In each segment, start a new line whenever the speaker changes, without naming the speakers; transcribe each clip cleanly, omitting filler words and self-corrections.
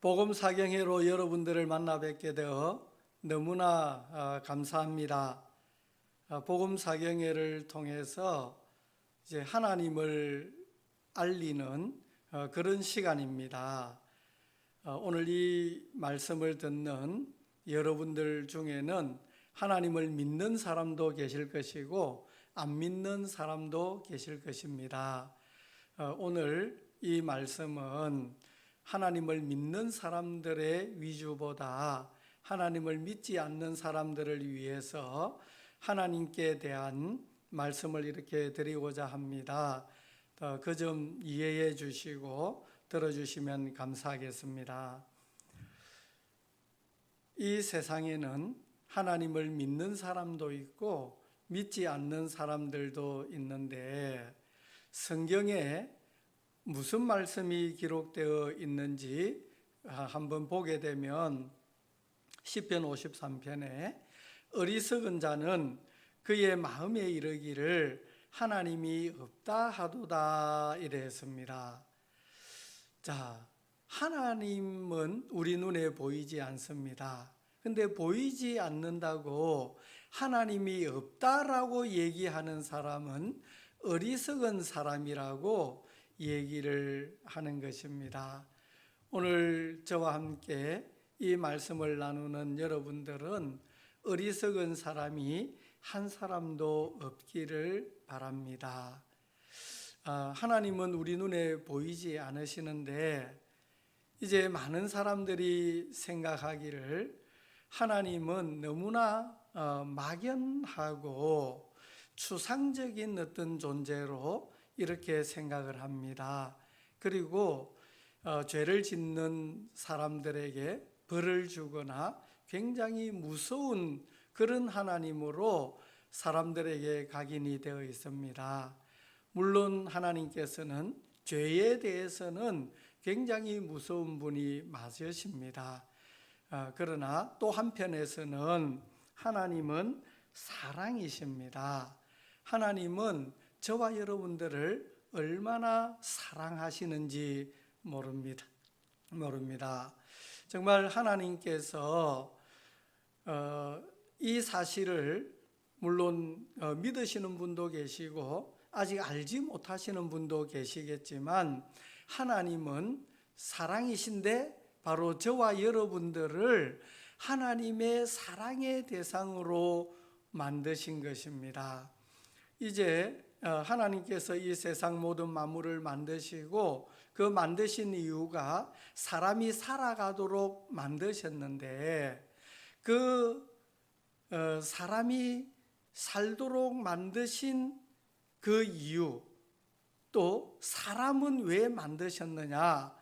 복음 사경회로 여러분들을 만나 뵙게 되어 너무나 감사합니다. 복음 사경회를 통해서 이제 하나님을 알리는 그런 시간입니다. 오늘 이 말씀을 듣는 여러분들 중에는 하나님을 믿는 사람도 계실 것이고 안 믿는 사람도 계실 것입니다. 오늘 이 말씀은 하나님을 믿는 사람들의 위주보다 하나님을 믿지 않는 사람들을 위해서 하나님께 대한 말씀을 이렇게 드리고자 합니다. 그 점 이해해 주시고 들어주시면 감사하겠습니다. 이 세상에는 하나님을 믿는 사람도 있고 믿지 않는 사람들도 있는데 성경에 무슨 말씀이 기록되어 있는지 한번 보게 되면 시편 53편에 어리석은 자는 그의 마음에 이르기를 하나님이 없다 하도다 이랬습니다. 자, 하나님은 우리 눈에 보이지 않습니다. 근데 보이지 않는다고 하나님이 없다라고 얘기하는 사람은 어리석은 사람이라고 얘기를 하는 것입니다. 오늘 저와 함께 이 말씀을 나누는 여러분들은 어리석은 사람이 한 사람도 없기를 바랍니다. 하나님은 우리 눈에 보이지 않으시는데 이제 많은 사람들이 생각하기를 하나님은 너무나 막연하고 추상적인 어떤 존재로 이렇게 생각을 합니다. 그리고 죄를 짓는 사람들에게 벌을 주거나 굉장히 무서운 그런 하나님으로 사람들에게 각인이 되어 있습니다. 물론 하나님께서는 죄에 대해서는 굉장히 무서운 분이 맞으십니다. 그러나 또 한편에서는 하나님은 사랑이십니다. 하나님은 저와 여러분들을 얼마나 사랑하시는지 모릅니다. 정말 하나님께서 이 사실을 물론 믿으시는 분도 계시고 아직 알지 못하시는 분도 계시겠지만 하나님은 사랑이신데 바로 저와 여러분들을 하나님의 사랑의 대상으로 만드신 것입니다. 이제 하나님께서 이 세상 모든 만물을 만드시고 그 만드신 이유가 사람이 살아가도록 만드셨는데 그 사람이 살도록 만드신 그 이유 또 사람은 왜 만드셨느냐?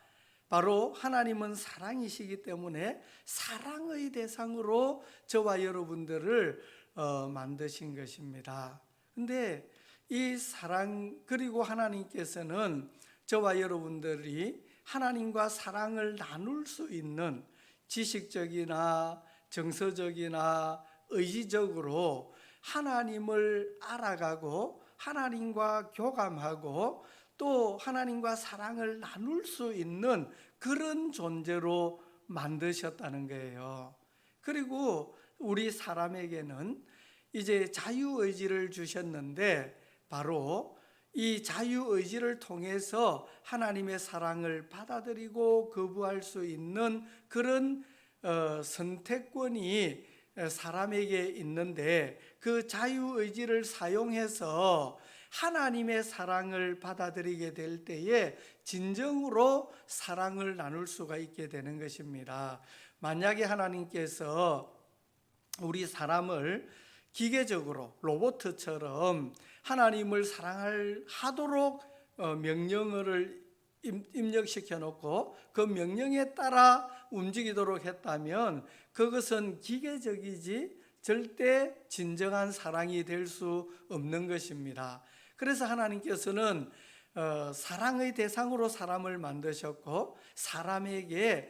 바로 하나님은 사랑이시기 때문에 사랑의 대상으로 저와 여러분들을 만드신 것입니다. 근데 이 사랑 그리고 하나님께서는 저와 여러분들이 하나님과 사랑을 나눌 수 있는 지식적이나 정서적이나 의지적으로 하나님을 알아가고 하나님과 교감하고 또 하나님과 사랑을 나눌 수 있는 그런 존재로 만드셨다는 거예요. 그리고 우리 사람에게는 이제 자유의지를 주셨는데 바로 이 자유의지를 통해서 하나님의 사랑을 받아들이고 거부할 수 있는 그런 선택권이 사람에게 있는데 그 자유의지를 사용해서 하나님의 사랑을 받아들이게 될 때에 진정으로 사랑을 나눌 수가 있게 되는 것입니다. 만약에 하나님께서 우리 사람을 기계적으로 로봇처럼 하나님을 사랑하도록 명령을 입력시켜 놓고 그 명령에 따라 움직이도록 했다면 그것은 기계적이지 절대 진정한 사랑이 될 수 없는 것입니다. 그래서 하나님께서는 사랑의 대상으로 사람을 만드셨고 사람에게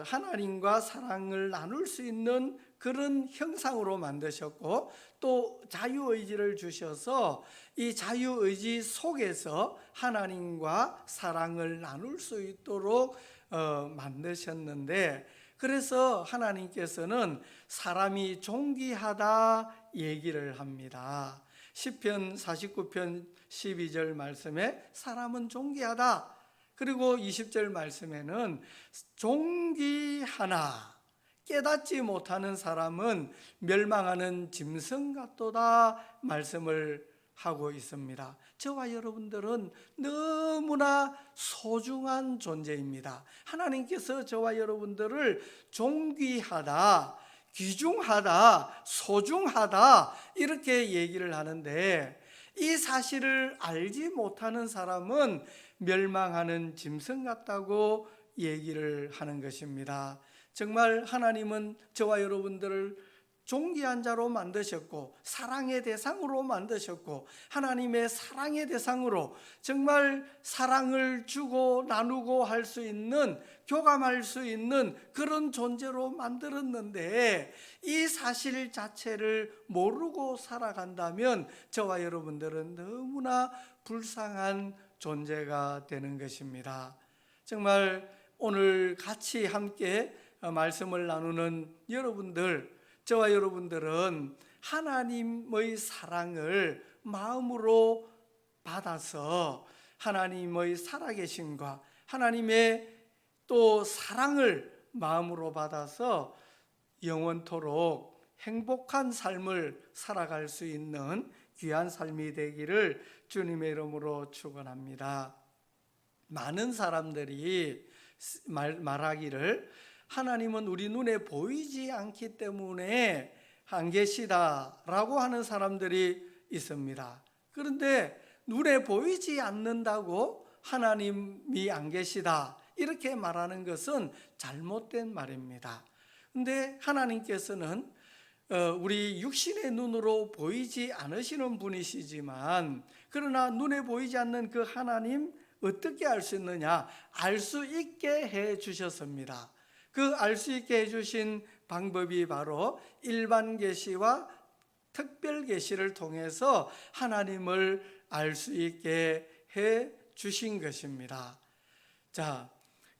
하나님과 사랑을 나눌 수 있는 그런 형상으로 만드셨고 또 자유의지를 주셔서 이 자유의지 속에서 하나님과 사랑을 나눌 수 있도록 만드셨는데, 그래서 하나님께서는 사람이 존귀하다 얘기를 합니다. 시편 49편 12절 말씀에 사람은 존귀하다. 그리고 20절 말씀에는 존귀하나 깨닫지 못하는 사람은 멸망하는 짐승 같도다 말씀을 하고 있습니다. 저와 여러분들은 너무나 소중한 존재입니다. 하나님께서 저와 여러분들을 존귀하다, 귀중하다, 소중하다 이렇게 얘기를 하는데, 이 사실을 알지 못하는 사람은 멸망하는 짐승 같다고 얘기를 하는 것입니다. 정말 하나님은 저와 여러분들을 존귀한 자로 만드셨고 사랑의 대상으로 만드셨고, 하나님의 사랑의 대상으로 정말 사랑을 주고 나누고 할 수 있는, 교감할 수 있는 그런 존재로 만들었는데, 이 사실 자체를 모르고 살아간다면 저와 여러분들은 너무나 불쌍한 존재가 되는 것입니다. 정말 오늘 같이 함께 말씀을 나누는 여러분들, 저와 여러분들은 하나님의 사랑을 마음으로 받아서 하나님의 살아계심과 하나님의 또 사랑을 마음으로 받아서 영원토록 행복한 삶을 살아갈 수 있는 귀한 삶이 되기를 주님의 이름으로 축원합니다. 많은 사람들이 말하기를 하나님은 우리 눈에 보이지 않기 때문에 안 계시다라고 하는 사람들이 있습니다. 그런데 눈에 보이지 않는다고 하나님이 안 계시다 이렇게 말하는 것은 잘못된 말입니다. 그런데 하나님께서는 우리 육신의 눈으로 보이지 않으시는 분이시지만, 그러나 눈에 보이지 않는 그 하나님 어떻게 알 수 있느냐? 알 수 있게 해 주셨습니다. 그 알 수 있게 해주신 방법이 바로 일반 계시와 특별 계시를 통해서 하나님을 알 수 있게 해 주신 것입니다. 자,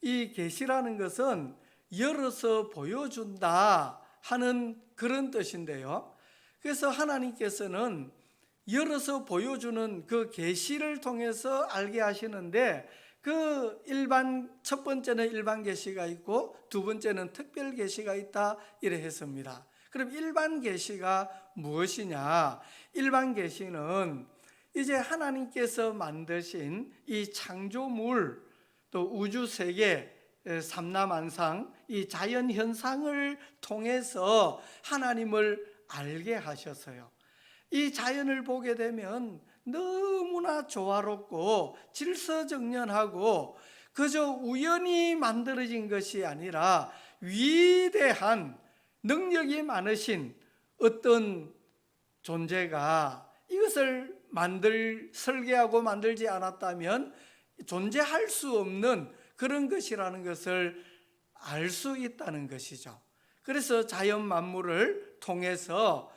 이 계시라는 것은 열어서 보여준다 하는 그런 뜻인데요. 그래서 하나님께서는 열어서 보여주는 그 계시를 통해서 알게 하시는데, 그 첫 번째는 일반 계시가 있고 두 번째는 특별 계시가 있다 이래 했습니다. 그럼 일반 계시가 무엇이냐? 일반 계시는 이제 하나님께서 만드신 이 창조물, 또 우주 세계, 삼라만상, 이 자연 현상을 통해서 하나님을 알게 하셨어요. 이 자연을 보게 되면 너무나 조화롭고 질서정연하고 그저 우연히 만들어진 것이 아니라 위대한 능력이 많으신 어떤 존재가 이것을 설계하고 만들지 않았다면 존재할 수 없는 그런 것이라는 것을 알 수 있다는 것이죠. 그래서 자연 만물을 통해서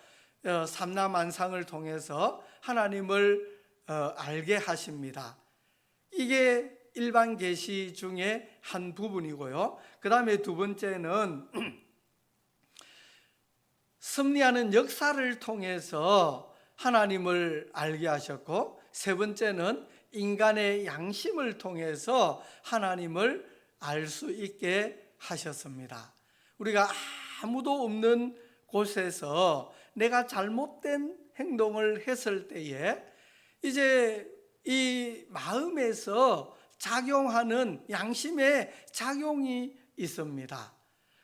삼라만상을 통해서 하나님을 알게 하십니다. 이게 일반 계시 중에 한 부분이고요. 그 다음에 두 번째는 섭리하는 역사를 통해서 하나님을 알게 하셨고, 세 번째는 인간의 양심을 통해서 하나님을 알 수 있게 하셨습니다. 우리가 아무도 없는 곳에서 내가 잘못된 행동을 했을 때에 이제 이 마음에서 작용하는 양심의 작용이 있습니다.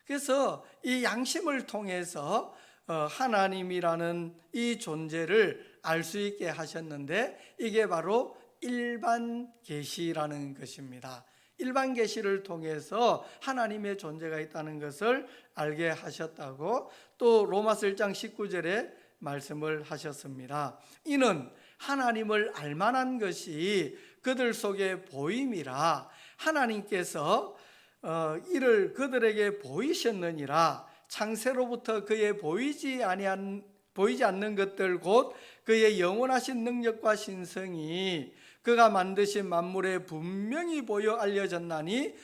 그래서 이 양심을 통해서 하나님이라는 이 존재를 알 수 있게 하셨는데, 이게 바로 일반 계시라는 것입니다. 일반 계시를 통해서 하나님의 존재가 있다는 것을 알게 하셨다고 또 로마서 1장 19절에 말씀을 하셨습니다. 이는 하나님을 알만한 것이 그들 속에 보임이라 하나님께서 이를 그들에게 보이셨느니라. 창세로부터 그의 보이지 않는 것들 곧 그의 영원하신 능력과 신성이 그가 만드신 만물에 분명히 보여 알려졌나니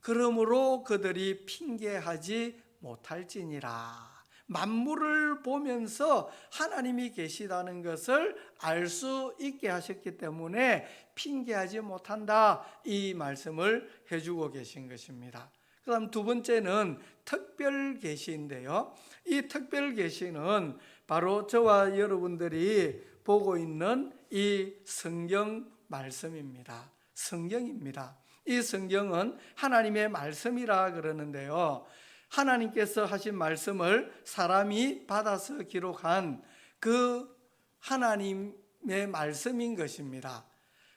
그러므로 그들이 핑계하지 못할지니라. 만물을 보면서 하나님이 계시다는 것을 알 수 있게 하셨기 때문에 핑계하지 못한다, 이 말씀을 해주고 계신 것입니다. 그 다음 두 번째는 특별 계시인데요, 이 특별 계시는 바로 저와 여러분들이 보고 있는 이 성경 말씀입니다. 성경입니다. 이 성경은 하나님의 말씀이라 그러는데요, 하나님께서 하신 말씀을 사람이 받아서 기록한 그 하나님의 말씀인 것입니다.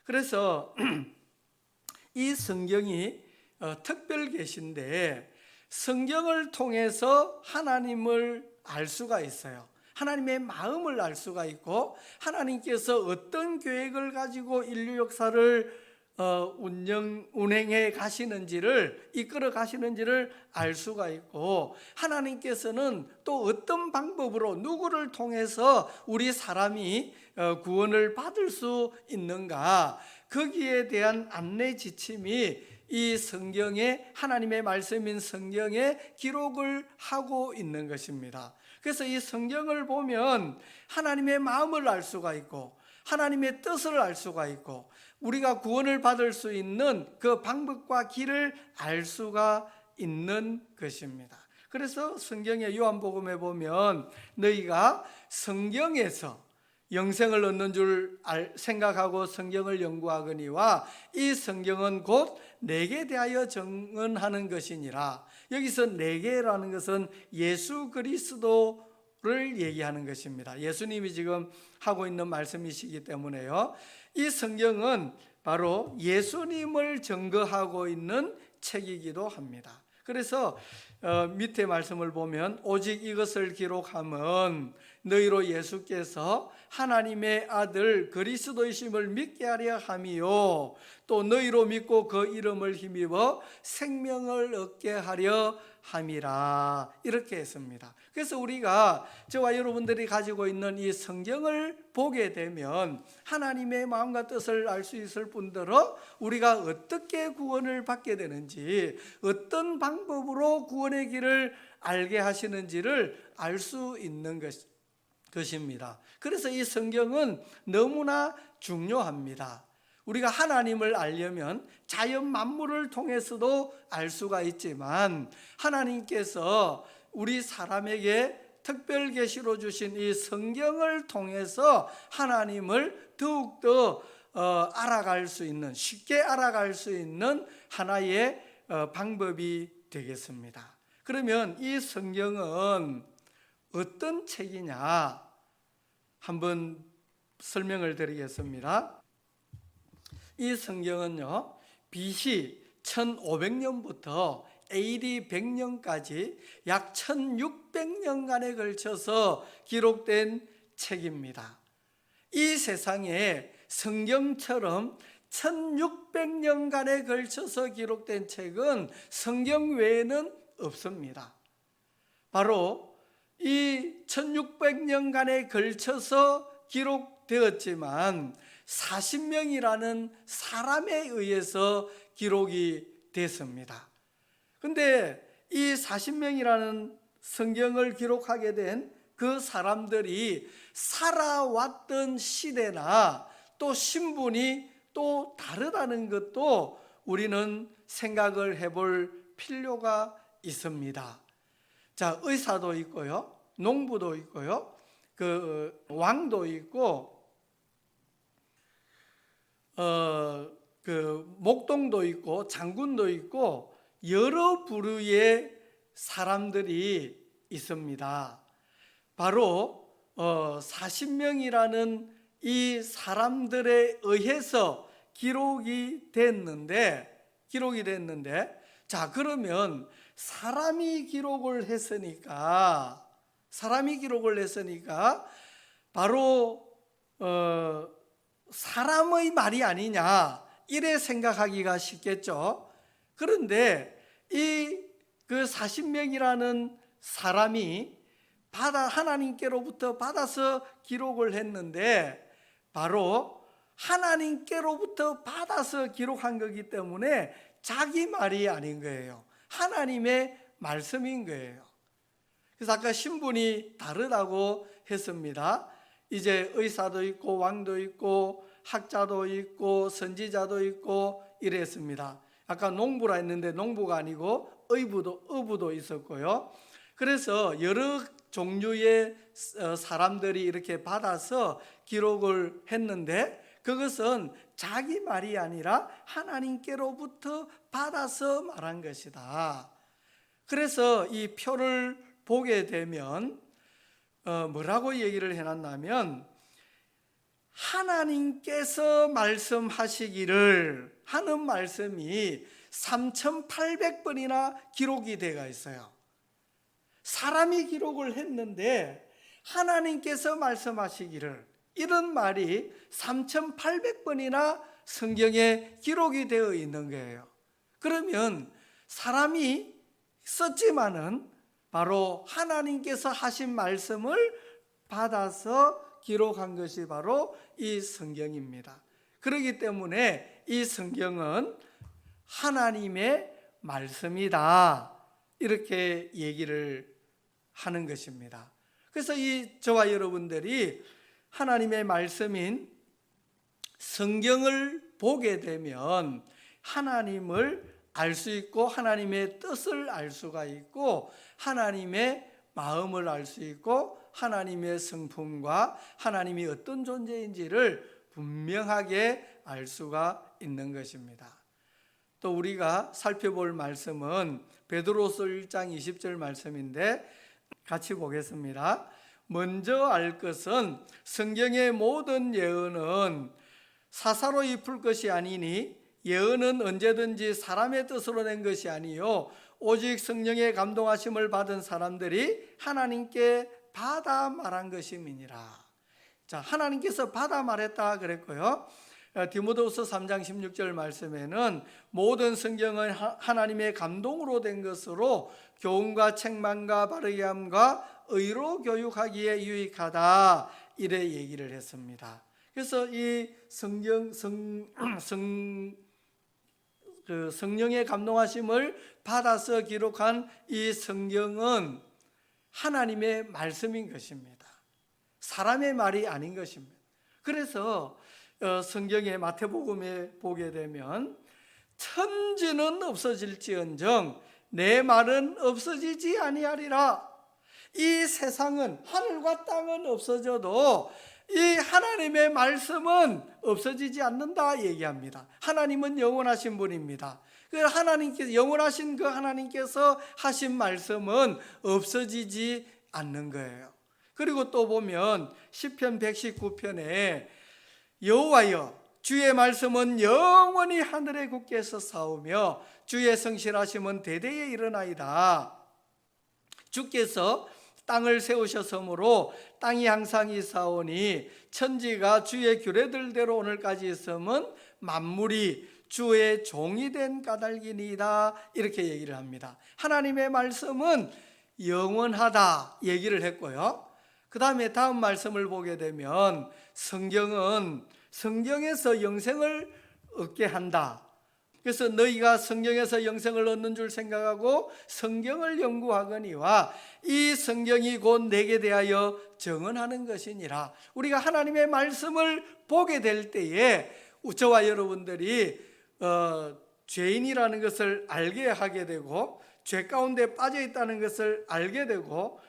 그래서 이 성경이 특별 계시인데, 성경을 통해서 하나님을 알 수가 있어요. 하나님의 마음을 알 수가 있고, 하나님께서 어떤 계획을 가지고 인류 역사를 운행해 가시는지를, 이끌어 가시는지를 알 수가 있고, 하나님께서는 또 어떤 방법으로 누구를 통해서 우리 사람이 구원을 받을 수 있는가, 거기에 대한 안내 지침이 이 성경에, 하나님의 말씀인 성경에 기록을 하고 있는 것입니다. 그래서 이 성경을 보면 하나님의 마음을 알 수가 있고, 하나님의 뜻을 알 수가 있고, 우리가 구원을 받을 수 있는 그 방법과 길을 알 수가 있는 것입니다. 그래서 성경의 요한복음에 보면 너희가 성경에서 영생을 얻는 줄 생각하고 성경을 연구하거니와 이 성경은 곧 내게 대하여 증언하는 것이니라. 여기서 내게라는 것은 예수 그리스도를 얘기하는 것입니다. 예수님이 지금 하고 있는 말씀이시기 때문에요, 이 성경은 바로 예수님을 증거하고 있는 책이기도 합니다. 그래서 밑에 말씀을 보면 오직 이것을 기록함은 너희로 예수께서 하나님의 아들 그리스도이심을 믿게 하려 함이요, 또 너희로 믿고 그 이름을 힘입어 생명을 얻게 하려 함이라, 이렇게 했습니다. 그래서 우리가, 저와 여러분들이 가지고 있는 이 성경을 보게 되면 하나님의 마음과 뜻을 알 수 있을 뿐더러 우리가 어떻게 구원을 받게 되는지, 어떤 방법으로 구원의 길을 알게 하시는지를 알 수 있는 것입니다. 그래서 이 성경은 너무나 중요합니다. 우리가 하나님을 알려면 자연 만물을 통해서도 알 수가 있지만, 하나님께서 우리 사람에게 특별 계시로 주신 이 성경을 통해서 하나님을 더욱더 알아갈 수 있는, 쉽게 알아갈 수 있는 하나의 방법이 되겠습니다. 그러면 이 성경은 어떤 책이냐, 한번 설명을 드리겠습니다. 이 성경은요, BC 1500년부터 AD 100년까지 약 1600년간에 걸쳐서 기록된 책입니다. 이 세상에 성경처럼 1600년간에 걸쳐서 기록된 책은 성경 외에는 없습니다. 바로 이 1600년간에 걸쳐서 기록되었지만 40명이라는 사람에 의해서 기록이 됐습니다. 근데 이 40명이라는 성경을 기록하게 된 그 사람들이 살아왔던 시대나 또 신분이 또 다르다는 것도 우리는 생각을 해볼 필요가 있습니다. 자, 의사도 있고요, 농부도 있고요, 그 왕도 있고, 그 목동도 있고, 장군도 있고, 여러 부류의 사람들이 있습니다. 바로 40명이라는 이 사람들에 의해서 기록이 됐는데, 자, 그러면 사람이 기록을 했으니까 바로 사람의 말이 아니냐, 이래 생각하기가 쉽겠죠. 그런데 그 40명이라는 사람이 하나님께로부터 받아서 기록을 했는데, 바로 하나님께로부터 받아서 기록한 거기 때문에 자기 말이 아닌 거예요. 하나님의 말씀인 거예요. 그래서 아까 신분이 다르다고 했습니다. 이제 의사도 있고 왕도 있고 학자도 있고 선지자도 있고 이랬습니다. 아까 농부라 했는데 농부가 아니고 어부도 있었고요. 그래서 여러 종류의 사람들이 이렇게 받아서 기록을 했는데 그것은 자기 말이 아니라 하나님께로부터 받아서 말한 것이다. 그래서 이 표를 보게 되면 뭐라고 얘기를 해놨냐면 하나님께서 말씀하시기를 하는 말씀이 3,800번이나 기록이 되어 있어요. 사람이 기록을 했는데 하나님께서 말씀하시기를 이런 말이 3,800번이나 성경에 기록이 되어 있는 거예요. 그러면 사람이 썼지만은 바로 하나님께서 하신 말씀을 받아서 기록한 것이 바로 이 성경입니다. 그렇기 때문에 이 성경은 하나님의 말씀이다. 이렇게 얘기를 하는 것입니다. 그래서 저와 여러분들이 하나님의 말씀인 성경을 보게 되면 하나님을 알 수 있고 하나님의 뜻을 알 수가 있고 하나님의 마음을 알 수 있고 하나님의 성품과 하나님이 어떤 존재인지를 분명하게 알 수가 있는 것입니다. 또 우리가 살펴볼 말씀은 베드로서 1장 20절 말씀인데 같이 보겠습니다. 먼저 알 것은 성경의 모든 예언은 사사로이 풀 것이 아니니 예언은 언제든지 사람의 뜻으로 낸 것이 아니요 오직 성령의 감동하심을 받은 사람들이 하나님께 받아 말한 것임이니라. 자, 하나님께서 받아 말했다 그랬고요. 디모데후서 3장 16절 말씀에는 모든 성경은 하나님의 감동으로 된 것으로 교훈과 책망과 바르게 함과 의로 교육하기에 유익하다 이래 얘기를 했습니다. 그래서 이 성령의 감동하심을 받아서 기록한 이 성경은 하나님의 말씀인 것입니다. 사람의 말이 아닌 것입니다. 그래서 성경의 마태복음에 보게 되면 천지는 없어질지언정 내 말은 없어지지 아니하리라. 이 세상은 하늘과 땅은 없어져도 이 하나님의 말씀은 없어지지 않는다 얘기합니다. 하나님은 영원하신 분입니다. 하나님께서 영원하신 그 하나님께서 하신 말씀은 없어지지 않는 거예요. 그리고 또 보면 시편 119편에 여호와여 주의 말씀은 영원히 하늘에 굳게 서사오며 주의 성실하심은 대대에 일어나이다. 주께서 땅을 세우셨으므로 땅이 항상 있사오니 천지가 주의 규례들대로 오늘까지 있음은 만물이 주의 종이 된 까닭이니이다. 이렇게 얘기를 합니다. 하나님의 말씀은 영원하다 얘기를 했고요. 그 다음에 다음 말씀을 보게 되면 성경은 성경에서 영생을 얻게 한다. 그래서 너희가 성경에서 영생을 얻는 줄 생각하고 성경을 연구하거니와 이 성경이 곧 내게 대하여 증언하는 것이니라. 우리가 하나님의 말씀을 보게 될 때에 저와 여러분들이 죄인이라는 것을 알게 하게 되고 죄 가운데 빠져 있다는 것을 알게 되고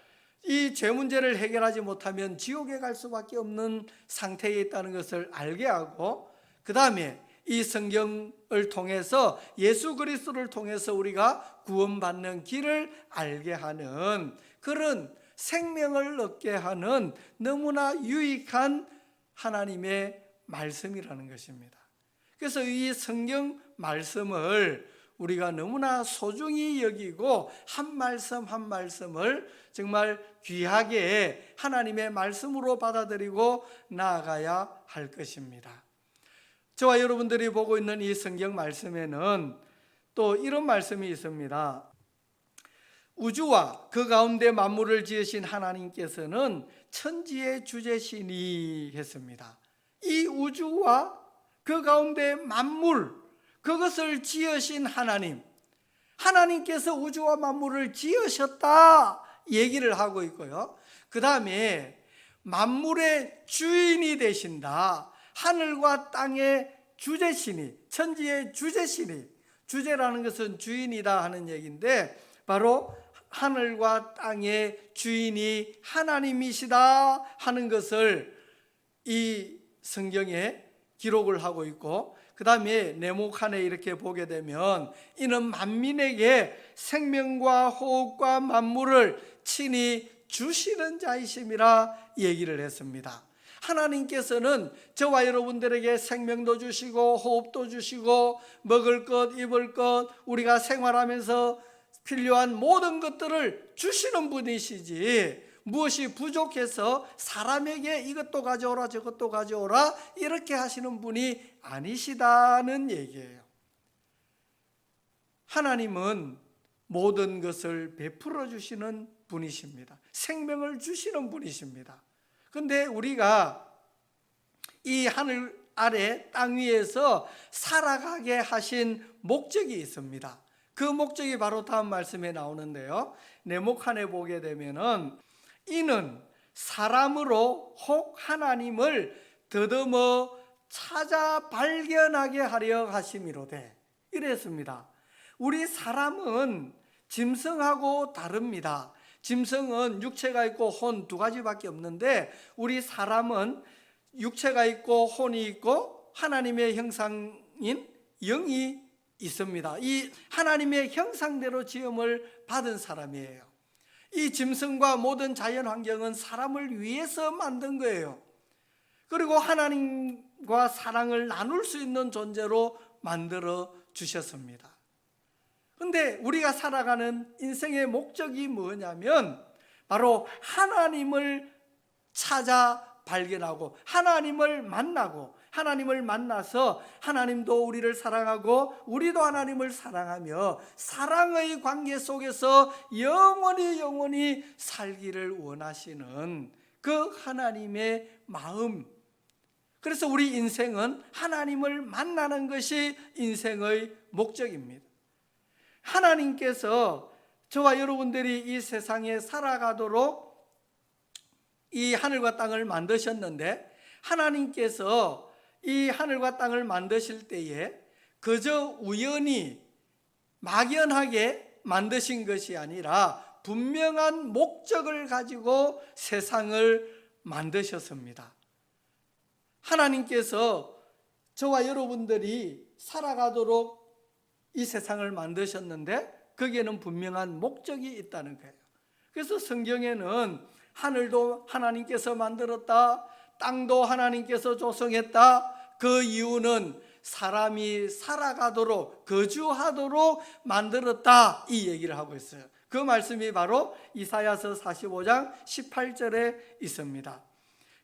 이 죄 문제를 해결하지 못하면 지옥에 갈 수밖에 없는 상태에 있다는 것을 알게 하고 그 다음에 이 성경을 통해서 예수 그리스도를 통해서 우리가 구원받는 길을 알게 하는 그런 생명을 얻게 하는 너무나 유익한 하나님의 말씀이라는 것입니다. 그래서 이 성경 말씀을 우리가 너무나 소중히 여기고 한 말씀 한 말씀을 정말 귀하게 하나님의 말씀으로 받아들이고 나아가야 할 것입니다. 저와 여러분들이 보고 있는 이 성경 말씀에는 또 이런 말씀이 있습니다. 우주와 그 가운데 만물을 지으신 하나님께서는 천지의 주제시니 했습니다. 이 우주와 그 가운데 만물, 그것을 지으신 하나님께서 우주와 만물을 지으셨다 얘기를 하고 있고요. 그 다음에 만물의 주인이 되신다. 하늘과 땅의 주제신이, 천지의 주제신이, 주제라는 것은 주인이다 하는 얘기인데 바로 하늘과 땅의 주인이 하나님이시다 하는 것을 이 성경에 기록을 하고 있고, 그 다음에 네모칸에 이렇게 보게 되면 이는 만민에게 생명과 호흡과 만물을 친히 주시는 자이심이라 얘기를 했습니다. 하나님께서는 저와 여러분들에게 생명도 주시고 호흡도 주시고 먹을 것, 입을 것, 우리가 생활하면서 필요한 모든 것들을 주시는 분이시지, 무엇이 부족해서 사람에게 이것도 가져오라 저것도 가져오라 이렇게 하시는 분이 아니시다는 얘기예요. 하나님은 모든 것을 베풀어 주시는 분이십니다. 생명을 주시는 분이십니다. 그런데 우리가 이 하늘 아래 땅 위에서 살아가게 하신 목적이 있습니다. 그 목적이 바로 다음 말씀에 나오는데요. 네모칸에 보게 되면은 이는 사람으로 혹 하나님을 더듬어 찾아 발견하게 하려 하심이로되, 이랬습니다. 우리 사람은 짐승하고 다릅니다. 짐승은 육체가 있고 혼 두 가지밖에 없는데 우리 사람은 육체가 있고 혼이 있고 하나님의 형상인 영이 있습니다. 이 하나님의 형상대로 지음을 받은 사람이에요. 이 짐승과 모든 자연 환경은 사람을 위해서 만든 거예요. 그리고 하나님과 사랑을 나눌 수 있는 존재로 만들어 주셨습니다. 그런데 우리가 살아가는 인생의 목적이 뭐냐면 바로 하나님을 찾아 발견하고 하나님을 만나고, 하나님을 만나서 하나님도 우리를 사랑하고 우리도 하나님을 사랑하며 사랑의 관계 속에서 영원히 살기를 원하시는 그 하나님의 마음. 그래서 우리 인생은 하나님을 만나는 것이 인생의 목적입니다. 하나님께서 저와 여러분들이 이 세상에 살아가도록 이 하늘과 땅을 만드셨는데, 하나님께서 이 하늘과 땅을 만드실 때에 그저 우연히 막연하게 만드신 것이 아니라 분명한 목적을 가지고 세상을 만드셨습니다. 하나님께서 저와 여러분들이 살아가도록 이 세상을 만드셨는데 거기에는 분명한 목적이 있다는 거예요. 그래서 성경에는 하늘도 하나님께서 만들었다, 땅도 하나님께서 조성했다. 그 이유는 사람이 살아가도록, 거주하도록 만들었다, 이 얘기를 하고 있어요. 그 말씀이 바로 이사야서 45장 18절에 있습니다.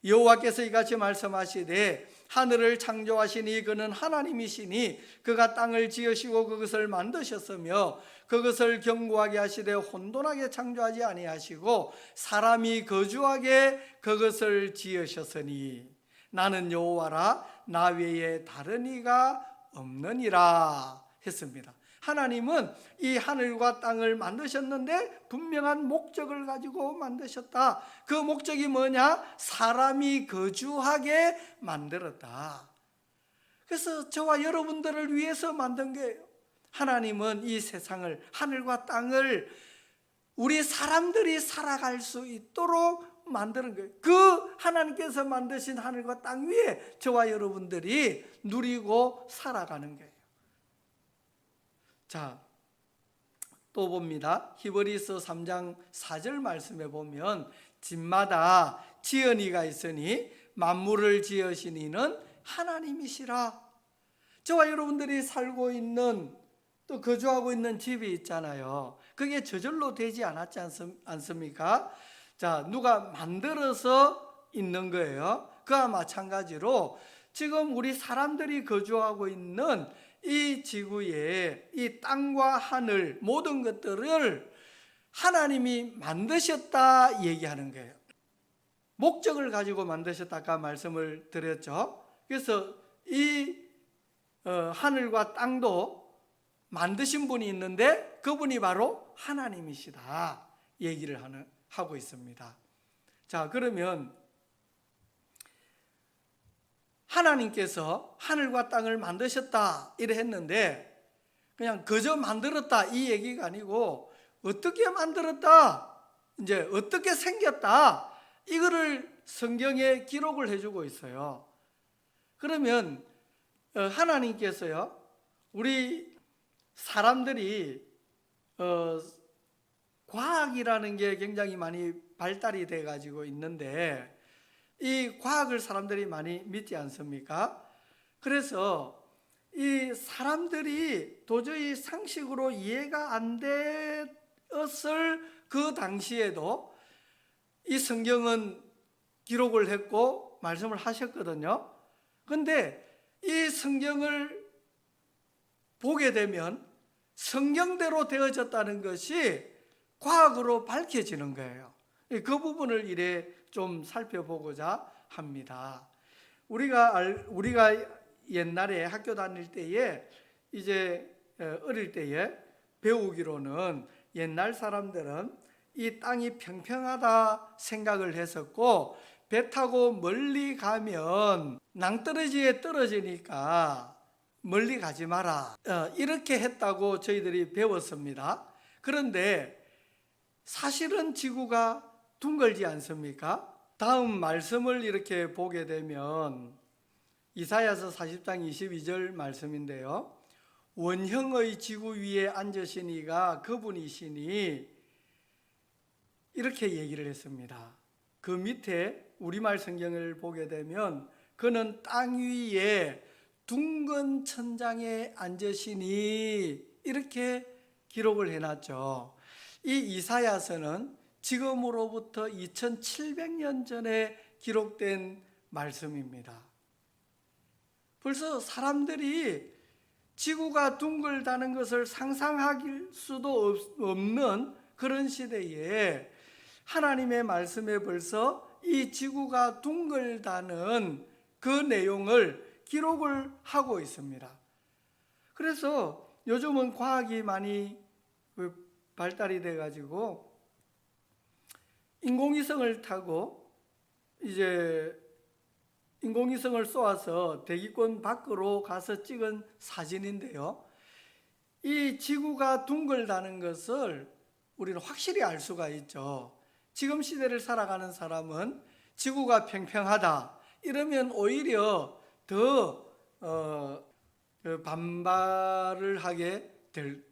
여호와께서 이같이 말씀하시되 하늘을 창조하시니 그는 하나님이시니 그가 땅을 지으시고 그것을 만드셨으며 그것을 견고하게 하시되 혼돈하게 창조하지 아니하시고 사람이 거주하게 그것을 지으셨으니 나는 여호와라 나 외에 다른 이가 없느니라 했습니다. 하나님은 이 하늘과 땅을 만드셨는데 분명한 목적을 가지고 만드셨다. 그 목적이 뭐냐? 사람이 거주하게 만들었다. 그래서 저와 여러분들을 위해서 만든 거예요. 하나님은 이 세상을, 하늘과 땅을 우리 사람들이 살아갈 수 있도록 만드는 거예요. 그 하나님께서 만드신 하늘과 땅 위에 저와 여러분들이 누리고 살아가는 거예요. 자, 또 봅니다. 히브리서 3장 4절 말씀에 보면 집마다 지은이가 있으니 만물을 지으신 이는 하나님이시라. 저와 여러분들이 살고 있는, 또 거주하고 있는 집이 있잖아요. 그게 저절로 되지 않았지 않습니까? 자, 누가 만들어서 있는 거예요. 그와 마찬가지로 지금 우리 사람들이 거주하고 있는 이 지구에 이 땅과 하늘 모든 것들을 하나님이 만드셨다 얘기하는 거예요. 목적을 가지고 만드셨다 아까 말씀을 드렸죠. 그래서 이 하늘과 땅도 만드신 분이 있는데 그분이 바로 하나님이시다 얘기를 하고 있습니다. 자, 그러면 하나님께서 하늘과 땅을 만드셨다 이래 했는데 그냥 그저 만들었다 이 얘기가 아니고 어떻게 만들었다, 이제 어떻게 생겼다, 이거를 성경에 기록을 해주고 있어요. 그러면 하나님께서요, 우리 사람들이 과학이라는 게 굉장히 많이 발달이 돼 가지고 있는데 이 과학을 사람들이 많이 믿지 않습니까? 그래서 이 사람들이 도저히 상식으로 이해가 안 되었을 그 당시에도 이 성경은 기록을 했고 말씀을 하셨거든요. 그런데 이 성경을 보게 되면 성경대로 되어졌다는 것이 과학으로 밝혀지는 거예요. 그 부분을 이래 좀 살펴보고자 합니다. 우리가 옛날에 학교 다닐 때에 이제 어릴 때에 배우기로는 옛날 사람들은 이 땅이 평평하다 생각을 했었고 배 타고 멀리 가면 낭떠러지에 떨어지니까 멀리 가지 마라 이렇게 했다고 저희들이 배웠습니다. 그런데 사실은 지구가 둥글지 않습니까? 다음 말씀을 이렇게 보게 되면 이사야서 40장 22절 말씀인데요. 원형의 지구 위에 앉으신 이가 그분이시니 이렇게 얘기를 했습니다. 그 밑에 우리말 성경을 보게 되면 그는 땅 위에 둥근 천장에 앉으시니 이렇게 기록을 해놨죠. 이 이사야서는 지금으로부터 2700년 전에 기록된 말씀입니다. 벌써 사람들이 지구가 둥글다는 것을 상상할 수도 없는 그런 시대에 하나님의 말씀에 벌써 이 지구가 둥글다는 그 내용을 기록을 하고 있습니다. 그래서 요즘은 과학이 많이 발달이 돼 가지고 인공위성을 타고 이제 인공위성을 쏘아서 대기권 밖으로 가서 찍은 사진인데요. 이 지구가 둥글다는 것을 우리는 확실히 알 수가 있죠. 지금 시대를 살아가는 사람은 지구가 평평하다 이러면 오히려 더 반발을 하게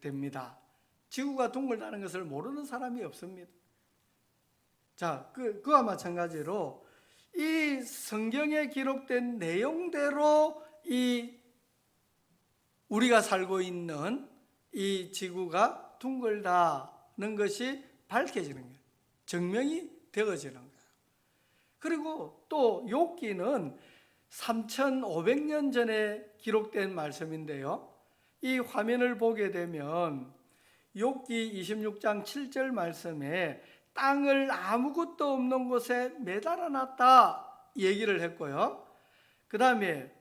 됩니다. 지구가 둥글다는 것을 모르는 사람이 없습니다. 자, 그와 마찬가지로 이 성경에 기록된 내용대로 우리가 살고 있는 이 지구가 둥글다는 것이 밝혀지는 거예요. 증명이 되어지는 거예요. 그리고 또 욥기는 3500년 전에 기록된 말씀인데요. 이 화면을 보게 되면 욥기 26장 7절 말씀에 땅을 아무것도 없는 곳에 매달아 놨다 얘기를 했고요. 그 다음에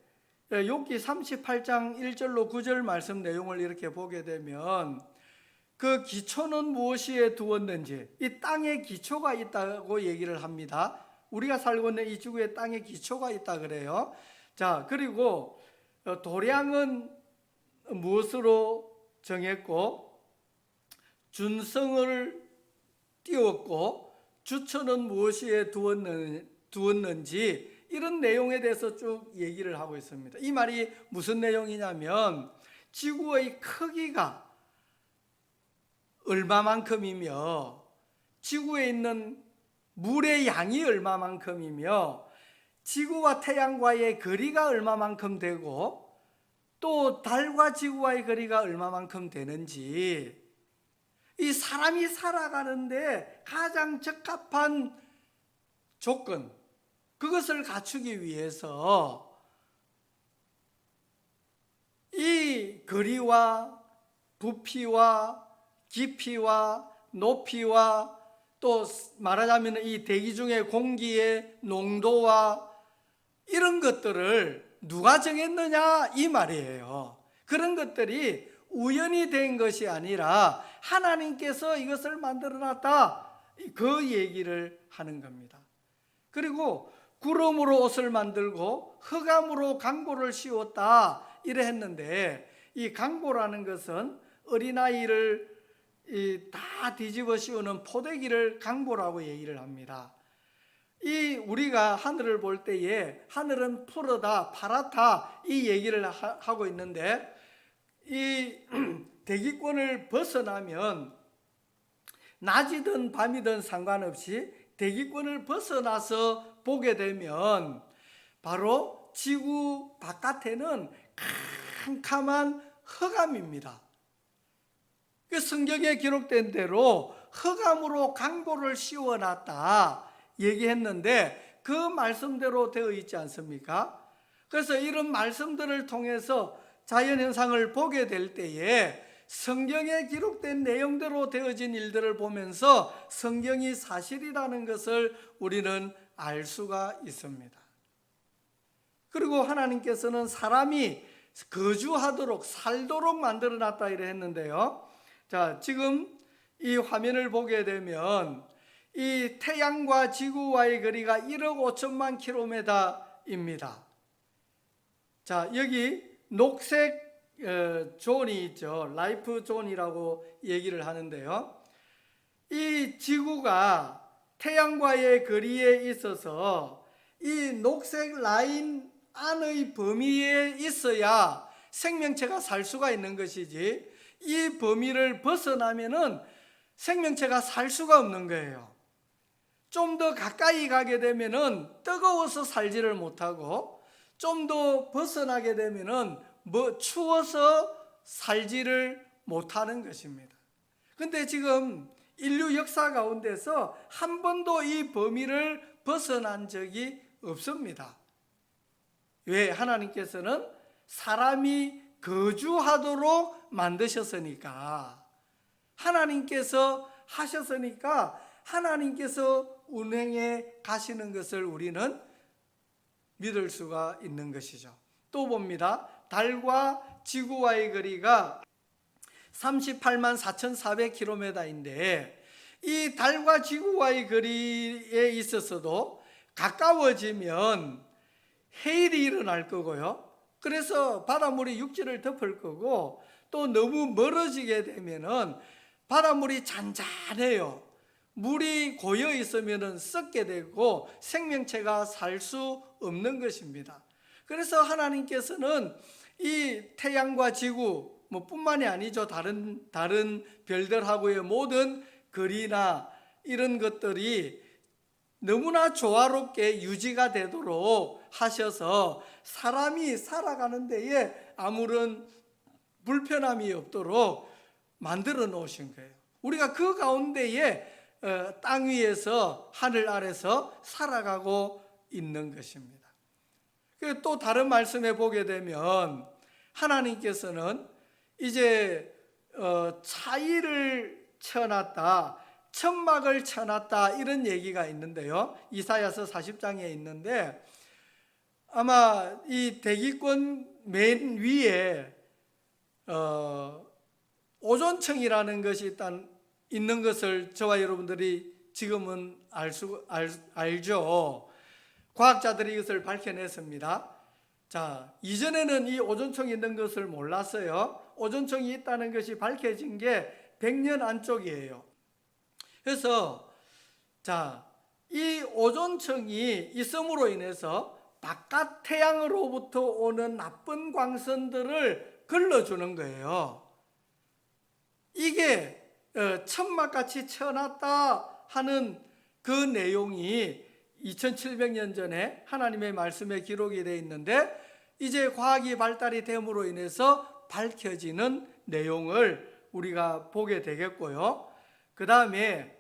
욥기 38장 1절로 9절 말씀 내용을 이렇게 보게 되면 그 기초는 무엇이에 두었는지 이 땅에 기초가 있다고 얘기를 합니다. 우리가 살고 있는 이 지구에 땅에 기초가 있다 그래요. 자, 그리고 도량은 무엇으로 정했고 준성을 띄웠고 주천은 무엇이에 두었는지 이런 내용에 대해서 쭉 얘기를 하고 있습니다. 이 말이 무슨 내용이냐면 지구의 크기가 얼마만큼이며 지구에 있는 물의 양이 얼마만큼이며 지구와 태양과의 거리가 얼마만큼 되고 또 달과 지구와의 거리가 얼마만큼 되는지 이 사람이 살아가는데 가장 적합한 조건 그것을 갖추기 위해서 이 거리와 부피와 깊이와 높이와 또 말하자면 이 대기 중의 공기의 농도와 이런 것들을 누가 정했느냐 이 말이에요. 그런 것들이 우연히 된 것이 아니라 하나님께서 이것을 만들어놨다, 그 얘기를 하는 겁니다. 그리고 구름으로 옷을 만들고 흑암으로 강보를 씌웠다 이래 했는데, 이 강보라는 것은 어린아이를 다 뒤집어 씌우는 포대기를 강보라고 얘기를 합니다. 우리가 하늘을 볼 때에 하늘은 푸르다, 파랗다 이 얘기를 하고 있는데, 이 대기권을 벗어나면 낮이든 밤이든 상관없이 대기권을 벗어나서 보게 되면 바로 지구 바깥에는 캄캄한 흑암입니다. 그 성경에 기록된 대로 흑암으로 강보를 씌워놨다 얘기했는데, 그 말씀대로 되어 있지 않습니까? 그래서 이런 말씀들을 통해서 자연현상을 보게 될 때에 성경에 기록된 내용대로 되어진 일들을 보면서 성경이 사실이라는 것을 우리는 알 수가 있습니다. 그리고 하나님께서는 사람이 거주하도록, 살도록 만들어놨다 이래 했는데요. 자, 지금 이 화면을 보게 되면 이 태양과 지구와의 거리가 1억 5천만 킬로미터입니다. 자, 여기 녹색 존이 있죠. 라이프 존이라고 얘기를 하는데요. 이 지구가 태양과의 거리에 있어서 이 녹색 라인 안의 범위에 있어야 생명체가 살 수가 있는 것이지, 이 범위를 벗어나면은 생명체가 살 수가 없는 거예요. 좀 더 가까이 가게 되면은 뜨거워서 살지를 못하고, 좀 더 벗어나게 되면은 추워서 살지를 못하는 것입니다. 근데 지금 인류 역사 가운데서 한 번도 이 범위를 벗어난 적이 없습니다. 왜? 하나님께서는 사람이 거주하도록 만드셨으니까, 하나님께서 하셨으니까 하나님께서 운행해 가시는 것을 우리는 믿을 수가 있는 것이죠. 또 봅니다. 달과 지구와의 거리가 38만 4,400km인데 이 달과 지구와의 거리에 있어서도 가까워지면 해일이 일어날 거고요. 그래서 바닷물이 육지를 덮을 거고, 또 너무 멀어지게 되면은 바닷물이 잔잔해요. 물이 고여 있으면은 썩게 되고 생명체가 살 수 없는 것입니다. 그래서 하나님께서는 이 태양과 지구 뿐만이 아니죠. 다른 별들하고의 모든 거리나 이런 것들이 너무나 조화롭게 유지가 되도록 하셔서 사람이 살아가는 데에 아무런 불편함이 없도록 만들어 놓으신 거예요. 우리가 그 가운데에 땅 위에서, 하늘 아래서 살아가고 있는 것입니다. 또 다른 말씀에 보게 되면 하나님께서는 이제 차이를 쳐놨다, 천막을 쳐놨다 이런 얘기가 있는데요. 이사야서 40장에 있는데, 아마 이 대기권 맨 위에 오존층이라는 것이 있는 것을 저와 여러분들이 지금은 알죠. 과학자들이 이것을 밝혀냈습니다. 자, 이전에는 이 오존층이 있는 것을 몰랐어요. 오존층이 있다는 것이 밝혀진 게 100년 안쪽이에요. 그래서 자, 이 오존층이 있음으로 인해서 바깥 태양으로부터 오는 나쁜 광선들을 걸러주는 거예요. 이게 천막같이 쳐놨다 하는 그 내용이 2700년 전에 하나님의 말씀에 기록이 되어 있는데, 이제 과학이 발달이 됨으로 인해서 밝혀지는 내용을 우리가 보게 되겠고요. 그 다음에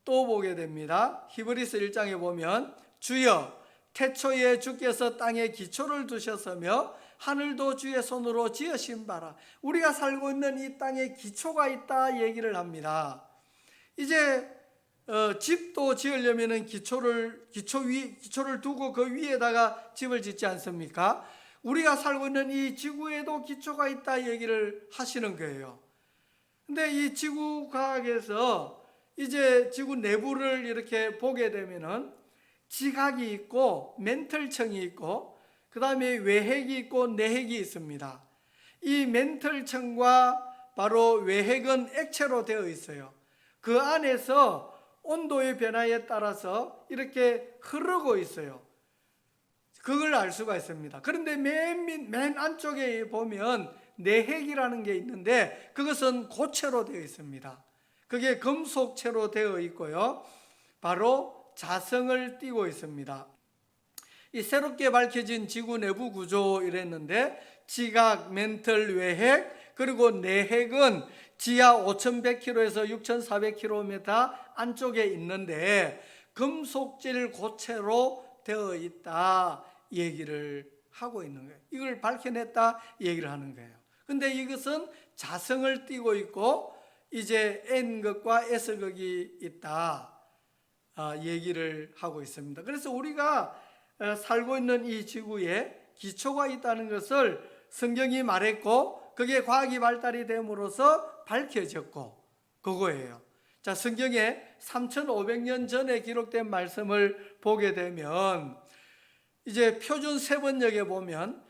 또 보게 됩니다. 히브리서 1장에 보면 주여 태초에 주께서 땅에 기초를 두셨으며 하늘도 주의 손으로 지으신 바라. 우리가 살고 있는 이 땅에 기초가 있다 얘기를 합니다. 이제 집도 지으려면 기초를 두고 그 위에다가 집을 짓지 않습니까? 우리가 살고 있는 이 지구에도 기초가 있다 얘기를 하시는 거예요. 근데 이 지구과학에서 이제 지구 내부를 이렇게 보게 되면은 지각이 있고 멘틀층이 있고 그 다음에 외핵이 있고 내핵이 있습니다. 이 멘틀층과 바로 외핵은 액체로 되어 있어요. 그 안에서 온도의 변화에 따라서 이렇게 흐르고 있어요. 그걸 알 수가 있습니다. 그런데 맨 안쪽에 보면 내핵이라는 게 있는데 그것은 고체로 되어 있습니다. 그게 금속체로 되어 있고요. 바로 자성을 띠고 있습니다. 이 새롭게 밝혀진 지구 내부 구조 이랬는데 지각, 멘틀, 외핵 그리고 내핵은 지하 5100km에서 6400km 안쪽에 있는데 금속질 고체로 되어 있다 얘기를 하고 있는 거예요. 이걸 밝혀냈다 얘기를 하는 거예요. 근데 이것은 자성을 띠고 있고 이제 N극과 S극이 있다 얘기를 하고 있습니다. 그래서 우리가 살고 있는 이 지구에 기초가 있다는 것을 성경이 말했고 그게 과학이 발달이 됨으로써 밝혀졌고 그거예요. 자, 성경에 3500년 전에 기록된 말씀을 보게 되면 이제 표준 세번역에 보면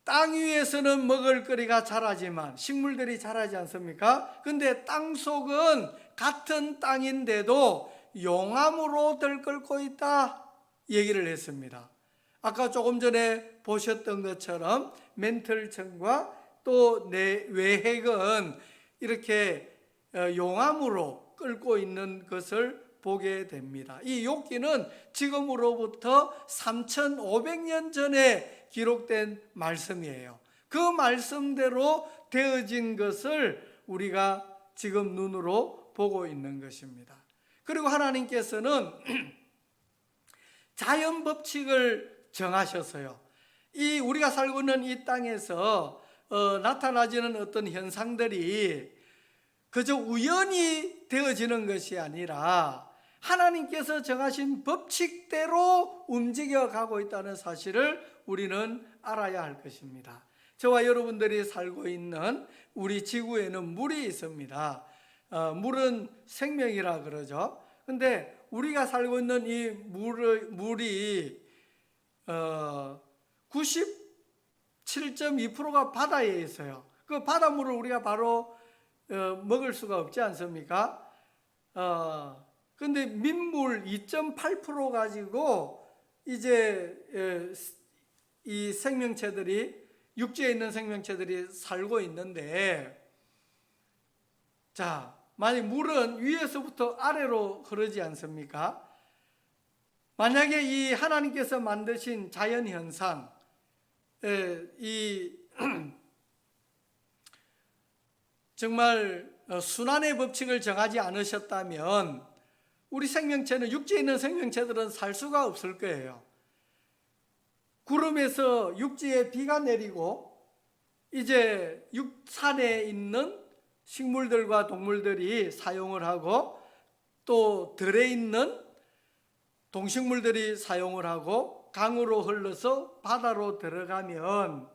땅 위에서는 먹을거리가 자라지만 식물들이 자라지 않습니까? 근데 땅 속은 같은 땅인데도 용암으로 들끓고 있다 얘기를 했습니다. 아까 조금 전에 보셨던 것처럼 멘틀층과 또 외핵은 이렇게 용암으로 끓고 있는 것을 보게 됩니다. 이 욥기는 지금으로부터 3500년 전에 기록된 말씀이에요. 그 말씀대로 되어진 것을 우리가 지금 눈으로 보고 있는 것입니다. 그리고 하나님께서는 자연 법칙을 정하셨어요. 이 우리가 살고 있는 이 땅에서 나타나지는 어떤 현상들이 그저 우연히 되어지는 것이 아니라 하나님께서 정하신 법칙대로 움직여가고 있다는 사실을 우리는 알아야 할 것입니다. 저와 여러분들이 살고 있는 우리 지구에는 물이 있습니다. 물은 생명이라 그러죠. 근데 우리가 살고 있는 이 물이 97.2%가 바다에 있어요. 그 바닷물을 우리가 바로 먹을 수가 없지 않습니까? 근데 민물 2.8% 가지고 이제 이 생명체들이 육지에 있는 생명체들이 살고 있는데 자, 만약 물은 위에서부터 아래로 흐르지 않습니까? 만약에 이 하나님께서 만드신 자연 현상 이 정말 순환의 법칙을 정하지 않으셨다면 우리 생명체는 육지에 있는 생명체들은 살 수가 없을 거예요. 구름에서 육지에 비가 내리고 이제 산에 있는 식물들과 동물들이 사용을 하고 또 들에 있는 동식물들이 사용을 하고 강으로 흘러서 바다로 들어가면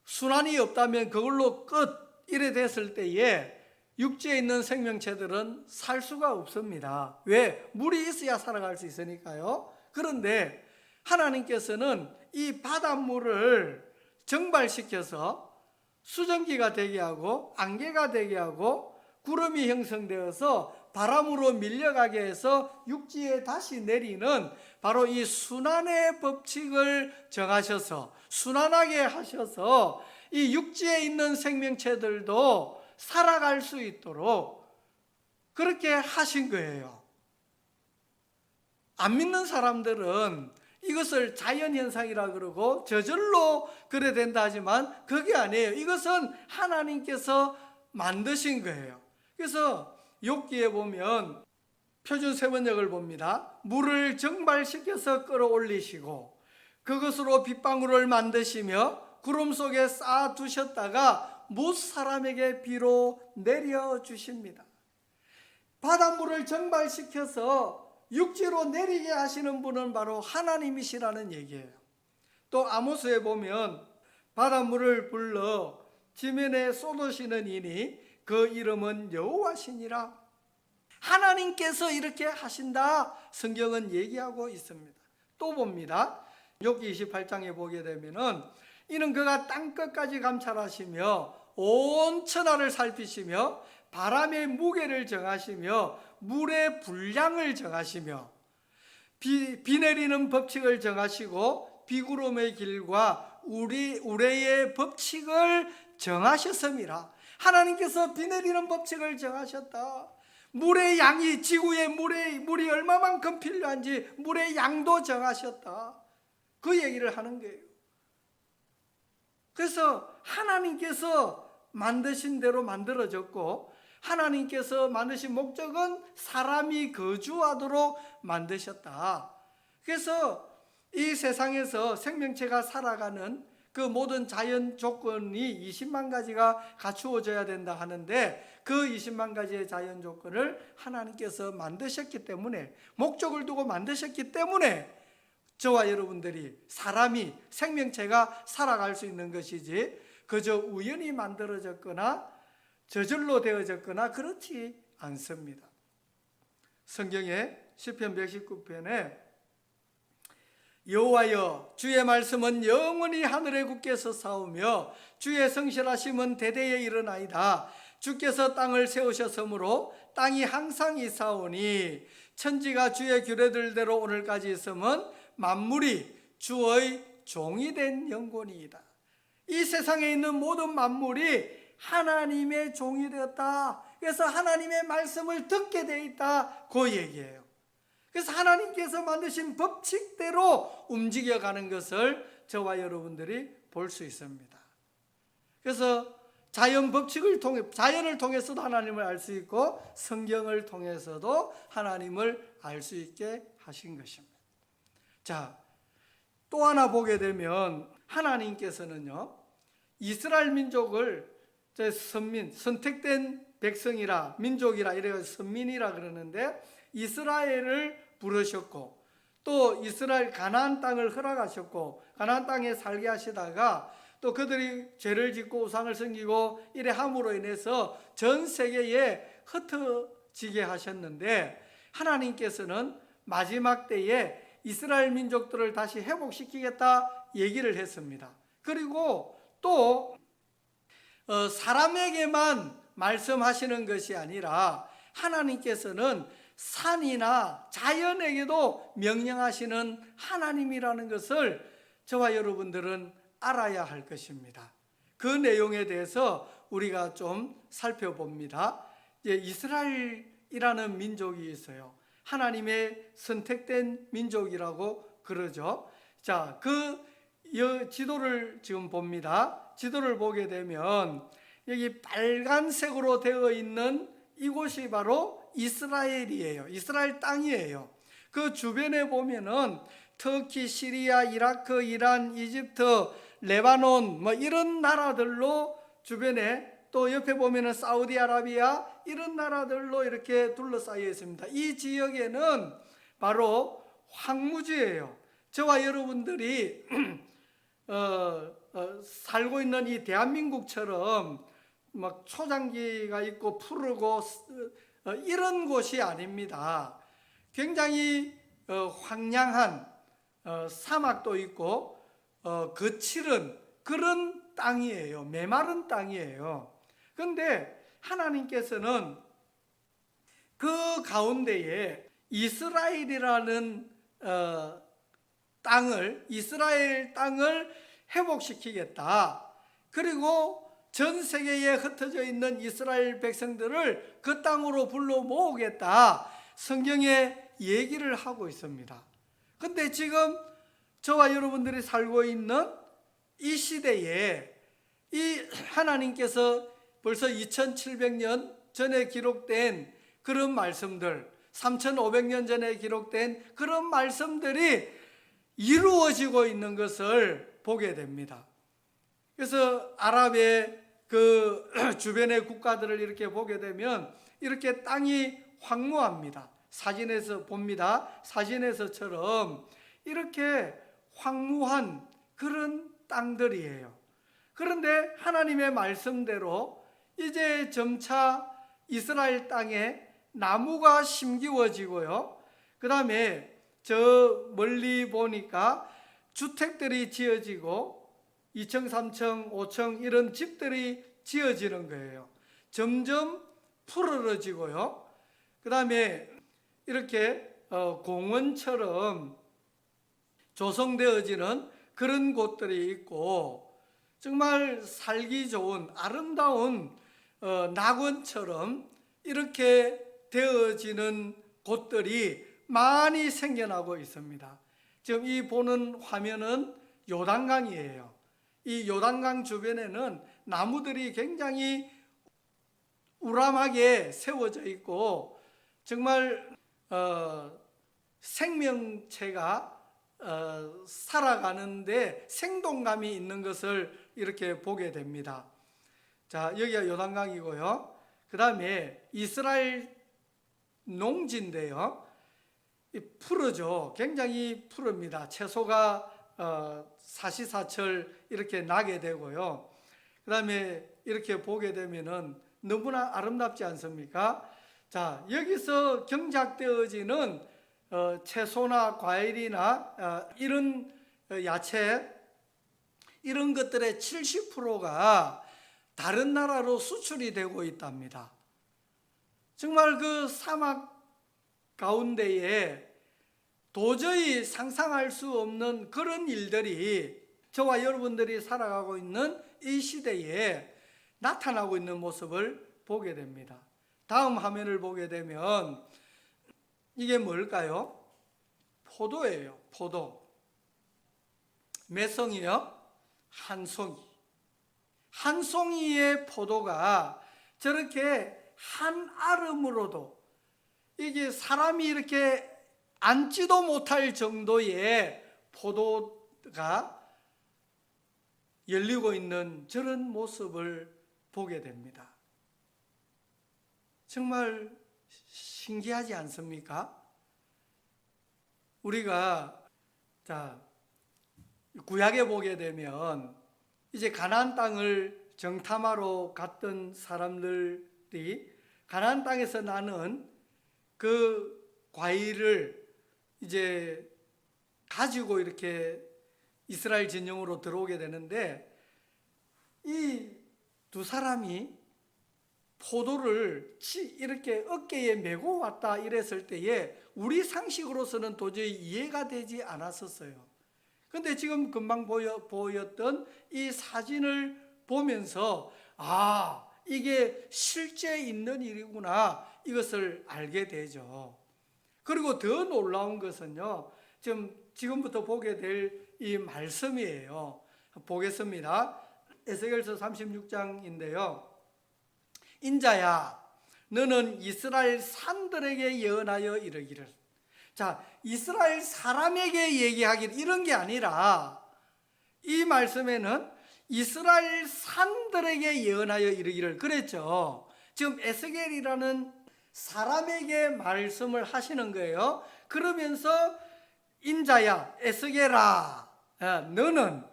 순환이 없다면 그걸로 끝 이래 됐을 때에 육지에 있는 생명체들은 살 수가 없습니다. 왜? 물이 있어야 살아갈 수 있으니까요. 그런데 하나님께서는 이 바닷물을 증발시켜서 수증기가 되게 하고 안개가 되게 하고 구름이 형성되어서 바람으로 밀려가게 해서 육지에 다시 내리는 바로 이 순환의 법칙을 정하셔서 순환하게 하셔서 이 육지에 있는 생명체들도 살아갈 수 있도록 그렇게 하신 거예요. 안 믿는 사람들은 이것을 자연현상이라 그러고 저절로 그래 된다 하지만 그게 아니에요. 이것은 하나님께서 만드신 거예요. 그래서 욥기에 보면 표준 세번역을 봅니다. 물을 증발시켜서 끌어올리시고 그것으로 빗방울을 만드시며 구름 속에 쌓아두셨다가 못 사람에게 비로 내려주십니다. 바닷물을 증발시켜서 육지로 내리게 하시는 분은 바로 하나님이시라는 얘기예요. 또 아모스에 보면 바닷물을 불러 지면에 쏟으시는 이니 그 이름은 여호와시니라. 하나님께서 이렇게 하신다 성경은 얘기하고 있습니다. 또 봅니다. 욥기 28장에 보게 되면은 이는 그가 땅끝까지 감찰하시며 온 천하를 살피시며 바람의 무게를 정하시며 물의 분량을 정하시며 비 내리는 법칙을 정하시고 비구름의 길과 우레의 법칙을 정하셨음이라. 하나님께서 비 내리는 법칙을 정하셨다. 물의 양이 지구에 물이 얼마만큼 필요한지 물의 양도 정하셨다. 그 얘기를 하는 거예요. 그래서 하나님께서 만드신 대로 만들어졌고 하나님께서 만드신 목적은 사람이 거주하도록 만드셨다. 그래서 이 세상에서 생명체가 살아가는 그 모든 자연 조건이 20만 가지가 갖추어져야 된다 하는데 그 20만 가지의 자연 조건을 하나님께서 만드셨기 때문에 목적을 두고 만드셨기 때문에 저와 여러분들이 사람이 생명체가 살아갈 수 있는 것이지 그저 우연히 만들어졌거나 저절로 되어졌거나 그렇지 않습니다. 성경에 시편 119편에 여호와여 주의 말씀은 영원히 하늘에 굳게 솟아오며 주의 성실하심은 대대에 이르나이다. 주께서 땅을 세우셨으므로 땅이 항상 있사오니 천지가 주의 규례들대로 오늘까지 있음은 만물이 주의 종이 된 영혼이다. 이 세상에 있는 모든 만물이 하나님의 종이 되었다. 그래서 하나님의 말씀을 듣게 돼 있다. 그 얘기예요. 그래서 하나님께서 만드신 법칙대로 움직여가는 것을 저와 여러분들이 볼 수 있습니다. 그래서 자연 법칙을 통해 자연을 통해서도 하나님을 알 수 있고 성경을 통해서도 하나님을 알 수 있게 하신 것입니다. 자, 또 하나 보게 되면 하나님께서는요 이스라엘 민족을 선택된 백성이라 민족이라 이래서 선민이라 그러는데 이스라엘을 부르셨고 또 이스라엘 가나안 땅을 허락하셨고 가나안 땅에 살게 하시다가 또 그들이 죄를 짓고 우상을 섬기고 이래 함으로 인해서 전 세계에 흩어지게 하셨는데 하나님께서는 마지막 때에 이스라엘 민족들을 다시 회복시키겠다 얘기를 했습니다. 그리고 또 사람에게만 말씀하시는 것이 아니라 하나님께서는 산이나 자연에게도 명령하시는 하나님이라는 것을 저와 여러분들은 알아야 할 것입니다. 그 내용에 대해서 우리가 좀 살펴봅니다. 이스라엘이라는 민족이 있어요. 하나님의 선택된 민족이라고 그러죠. 자, 그 지도를 지금 봅니다. 지도를 보게 되면 여기 빨간색으로 되어 있는 이곳이 바로 이스라엘이에요. 이스라엘 땅이에요. 그 주변에 보면은 터키, 시리아, 이라크, 이란, 이집트, 레바논 뭐 이런 나라들로 주변에 또 옆에 보면은 사우디아라비아 이런 나라들로 이렇게 둘러싸여 있습니다. 이 지역에는 바로 황무지예요. 저와 여러분들이 살고 있는 이 대한민국처럼 막 초장기가 있고 푸르고 이런 곳이 아닙니다. 굉장히 황량한 사막도 있고 거칠은 그런 땅이에요. 메마른 땅이에요. 그런데 하나님께서는 그 가운데에 이스라엘이라는 이스라엘 땅을 회복시키겠다. 그리고 전 세계에 흩어져 있는 이스라엘 백성들을 그 땅으로 불러 모으겠다. 성경에 얘기를 하고 있습니다. 근데 지금 저와 여러분들이 살고 있는 이 시대에 이 하나님께서 벌써 2700년 전에 기록된 그런 말씀들, 3500년 전에 기록된 그런 말씀들이 이루어지고 있는 것을 보게 됩니다. 그래서 아랍의 그 주변의 국가들을 이렇게 보게 되면 이렇게 땅이 황무합니다. 사진에서 봅니다. 사진에서처럼 이렇게 황무한 그런 땅들이에요. 그런데 하나님의 말씀대로 이제 점차 이스라엘 땅에 나무가 심기워지고요. 그 다음에 저 멀리 보니까 주택들이 지어지고 2층, 3층, 5층 이런 집들이 지어지는 거예요. 점점 푸르러지고요. 그 다음에 이렇게 공원처럼 조성되어지는 그런 곳들이 있고 정말 살기 좋은 아름다운 낙원처럼 이렇게 되어지는 곳들이 많이 생겨나고 있습니다. 지금 이 보는 화면은 요단강이에요. 이 요단강 주변에는 나무들이 굉장히 우람하게 세워져 있고 정말 생명체가 살아가는데 생동감이 있는 것을 이렇게 보게 됩니다. 자, 여기가 요단강이고요. 그 다음에 이스라엘 농지인데요. 푸르죠. 굉장히 푸릅니다. 채소가 사시사철 이렇게 나게 되고요. 그 다음에 이렇게 보게 되면은 너무나 아름답지 않습니까? 자, 여기서 경작되어지는 채소나 과일이나 이런 야채 이런 것들의 70%가 다른 나라로 수출이 되고 있답니다. 정말 그 사막 가운데에 도저히 상상할 수 없는 그런 일들이 저와 여러분들이 살아가고 있는 이 시대에 나타나고 있는 모습을 보게 됩니다. 다음 화면을 보게 되면 이게 뭘까요? 포도예요. 포도. 몇 송이요? 한 송이. 한 송이의 포도가 저렇게 한 아름으로도 이게 사람이 이렇게 앉지도 못할 정도의 포도가 열리고 있는 저런 모습을 보게 됩니다. 정말 신기하지 않습니까? 우리가 구약에 보게 되면 이제 가나안 땅을 정탐하러 갔던 사람들이 가나안 땅에서 나는 그 과일을 이제 가지고 이렇게 이스라엘 진영으로 들어오게 되는데 이 두 사람이 포도를 이렇게 어깨에 메고 왔다 이랬을 때에 우리 상식으로서는 도저히 이해가 되지 않았었어요. 그런데 지금 금방 보였던 이 사진을 보면서 이게 실제 있는 일이구나 이것을 알게 되죠. 그리고 더 놀라운 것은요, 지금부터 보게 될 이 말씀이에요. 보겠습니다. 에스겔서 36장인데요. 인자야, 너는 이스라엘 산들에게 예언하여 이르기를. 자, 이스라엘 사람에게 얘기하기를 이런 게 아니라 이 말씀에는 이스라엘 산들에게 예언하여 이르기를 그랬죠. 지금 에스겔이라는 사람에게 말씀을 하시는 거예요. 그러면서 인자야, 에스겔아, 너는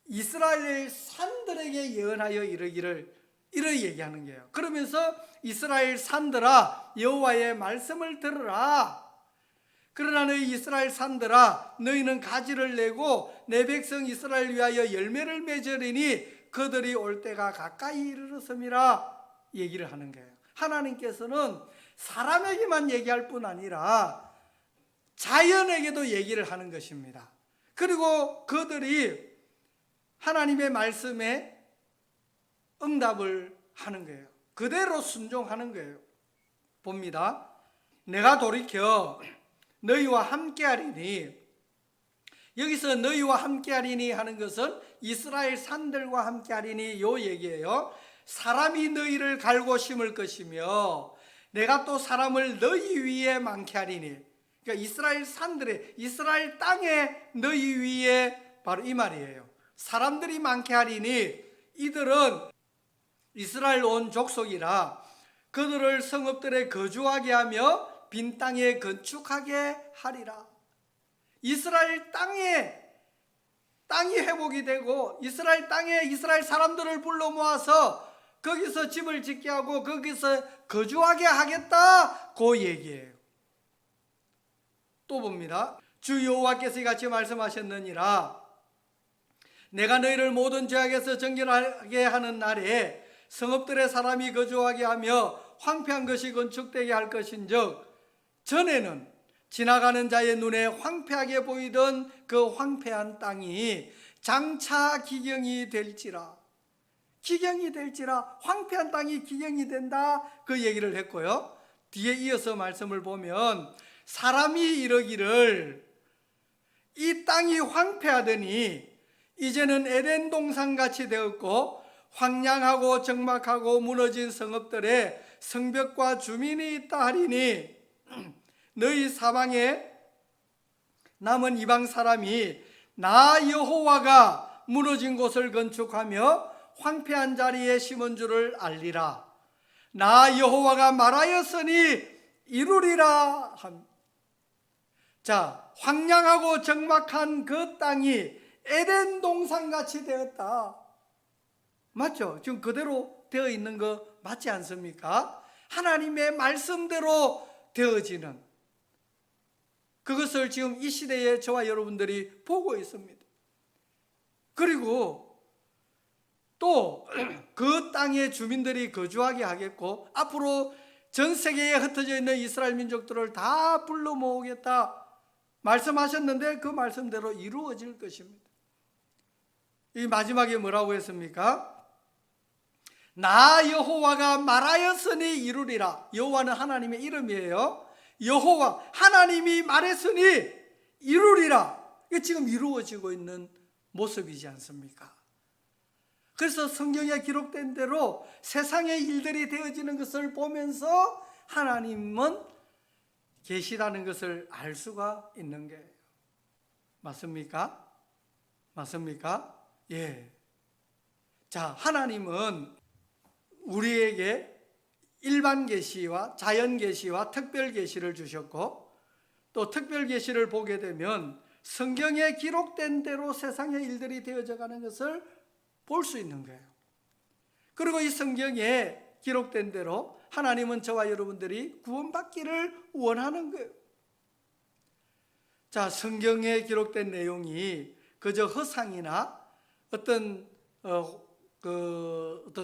이스라엘 산들에게 예언하여 이르기를 이렇게 얘기하는 거예요. 그러면서 이스라엘 산들아, 여호와의 말씀을 들으라. 그러나 너희 이스라엘 산들아, 너희는 가지를 내고 내 백성 이스라엘 위하여 열매를 맺으리니 그들이 올 때가 가까이 이르렀음이라 얘기를 하는 거예요. 하나님께서는 사람에게만 얘기할 뿐 아니라 자연에게도 얘기를 하는 것입니다. 그리고 그들이 하나님의 말씀에 응답을 하는 거예요. 그대로 순종하는 거예요. 봅니다. 내가 돌이켜 너희와 함께하리니, 여기서 너희와 함께하리니 하는 것은 이스라엘 산들과 함께하리니 요 얘기예요. 사람이 너희를 갈고 심을 것이며 내가 또 사람을 너희 위에 많게 하리니, 그러니까 이스라엘 산들에, 이스라엘 땅에 너희 위에, 바로 이 말이에요. 사람들이 많게 하리니 이들은 이스라엘 온 족속이라 그들을 성읍들에 거주하게 하며 빈 땅에 건축하게 하리라. 이스라엘 땅이 회복이 되고 이스라엘 땅에 이스라엘 사람들을 불러 모아서 거기서 집을 짓게 하고 거기서 거주하게 하겠다, 그 얘기예요. 또 봅니다. 주 여호와께서 이같이 말씀하셨느니라. 내가 너희를 모든 죄악에서 정결하게 하는 날에 성읍들의 사람이 거주하게 하며 황폐한 것이 건축되게 할 것인즉, 전에는 지나가는 자의 눈에 황폐하게 보이던 그 황폐한 땅이 장차 기경이 될지라. 기경이 될지라. 황폐한 땅이 기경이 된다, 그 얘기를 했고요. 뒤에 이어서 말씀을 보면 사람이 이르기를 이 땅이 황폐하더니 이제는 에덴 동산같이 되었고 황량하고 적막하고 무너진 성읍들에 성벽과 주민이 있다 하리니 너희 사방에 남은 이방 사람이 나 여호와가 무너진 곳을 건축하며 황폐한 자리에 심은 줄을 알리라. 나 여호와가 말하였으니 이루리라. 자, 황량하고 적막한 그 땅이 에덴 동산같이 되었다. 맞죠? 지금 그대로 되어 있는 거 맞지 않습니까? 하나님의 말씀대로 되어지는, 그것을 지금 이 시대에 저와 여러분들이 보고 있습니다. 그리고 또 그 땅의 주민들이 거주하게 하겠고 앞으로 전 세계에 흩어져 있는 이스라엘 민족들을 다 불러 모으겠다 말씀하셨는데 그 말씀대로 이루어질 것입니다. 이 마지막에 뭐라고 했습니까? 나 여호와가 말하였으니 이루리라. 여호와는 하나님의 이름이에요. 여호와 하나님이 말했으니 이루리라. 이게 지금 이루어지고 있는 모습이지 않습니까? 그래서 성경에 기록된 대로 세상의 일들이 되어지는 것을 보면서 하나님은 계시라는 것을 알 수가 있는 거예요. 맞습니까? 맞습니까? 예. 자, 하나님은 우리에게 일반 계시와 자연 계시와 특별 계시를 주셨고, 또 특별 계시를 보게 되면 성경에 기록된 대로 세상의 일들이 되어져 가는 것을 볼 수 있는 거예요. 그리고 이 성경에 기록된 대로 하나님은 저와 여러분들이 구원받기를 원하는 거예요. 자, 성경에 기록된 내용이 그저 허상이나 어떤